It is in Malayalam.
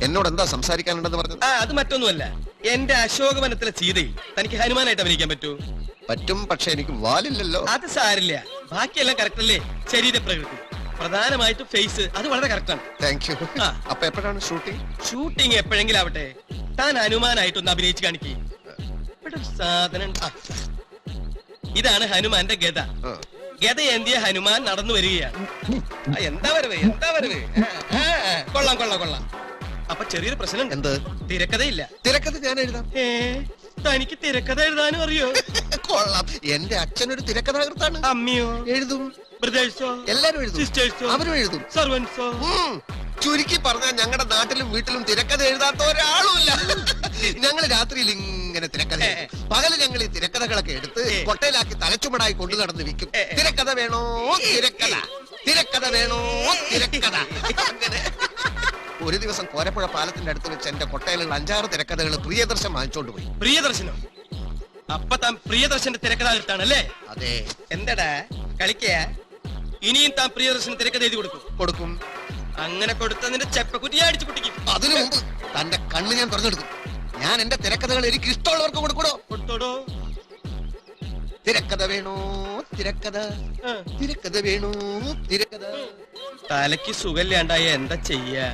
എന്നോട് എന്താ സംസാരിക്കാനുണ്ടെന്ന് പറഞ്ഞത്? അത് മറ്റൊന്നുമല്ല. എന്റെ അശോകവനത്തിലെ സീതയിൽ തനിക്ക് ഹനുമാനായിട്ട് അഭിനയിക്കാൻ പറ്റൂ? പറ്റും, പക്ഷെ എനിക്ക് വാലില്ലല്ലോ. അത് സാരില്ല, ബാക്കിയെല്ലാം കറക്റ്റ് അല്ലേ? ശരീരപ്രകൃതി, പ്രധാനമായിട്ടും ഫേസ്, അത് വളരെ കറക്റ്റാണ്. Thank you. അപ്പൊ എപ്പോഴാണ് ഷൂട്ടിംഗ്? ഷൂട്ടിംഗ് എപ്പോഴെങ്കിലും ആവട്ടെ. താൻ ഹനുമാനായിട്ടൊന്ന് അഭിനയിച്ച് കാണിക്കേ. ഇവിടെ ഒരു സാധനം. ഇതാണ് ഹനുമാന്റെ ഗദ. ഗദ എന്തിയ ഹനുമാൻ നടന്നു വരികയാണ്. എന്താ വരവ്, എന്താ വരവ്. കൊള്ളാം കൊള്ളാം കൊള്ളാം. അപ്പൊ ചെറിയൊരു പ്രശ്നം. എന്ത്? തിരക്കഥയില്ല. തിരക്കഥ ഞാൻ എഴുതാം. തനിക്ക് തിരക്കഥ എഴുതാനും അറിയോ? കൊള്ളാം. എന്റെ അച്ഛനൊരു തിരക്കഥാകൃത്താണ്. അമ്മയോ? എഴുതും. ബ്രദേഴ്സോ? എല്ലാരും എഴുതും. സിസ്റ്റേഴ്സോ? അവരും എഴുതും. സർവൻസോ? ചുരുക്കി പറഞ്ഞാൽ ഞങ്ങളുടെ നാട്ടിലും വീട്ടിലും തിരക്കഥ എഴുതാത്ത ഒരാളുമില്ല. ഞങ്ങള് രാത്രിയിൽ ഇങ്ങനെ തിരക്കഥ, പകല് ഞങ്ങൾ ഈ തിരക്കഥകളൊക്കെ എടുത്ത് കൊട്ടയിലാക്കി തലച്ചുമടായി കൊണ്ടു നടന്ന് വിൽക്കും. തിരക്കഥ വേണോ തിരക്കഥ, തിരക്കഥ വേണോ തിരക്കഥ. അങ്ങനെ ഒരു ദിവസം കോരപ്പുഴ പാലത്തിന്റെ അടുത്ത് വെച്ച് എന്റെ കൊട്ടയിലുള്ള 5-6 തിരക്കഥകൾ പ്രിയദർശൻ വാങ്ങിച്ചോണ്ട് പോയി. പ്രിയദർശനോ? അപ്പൊ താൻ പ്രിയദർശന്റെ തിരക്കഥാകൃത്താണല്ലേ? അതെ. എന്താടാ കളിക്കയ? ഇനിയും താൻ പ്രിയദർശന് തിരക്കഥ എഴുതി കൊടുക്കും. അങ്ങനെ കൊടുത്തതിന്റെ ചെപ്പക്കുറ്റി അടിച്ചു പൊട്ടിക്കും. അതിനു മുമ്പ് തന്റെ കണ്ണ് ഞാൻ തുറന്നെടുക്കും. ഞാൻ എന്റെ തിരക്കഥകൾ എനിക്ക് ഇഷ്ടമുള്ളവർക്ക് കൊടുത്തോടോ. തിരക്കഥ വേണോ തിരക്കഥ, തിരക്കഥ വേണോ തിരക്കഥ. തലയ്ക്ക് സുഖമില്ലാണ്ടായ എന്താ ചെയ്യാ?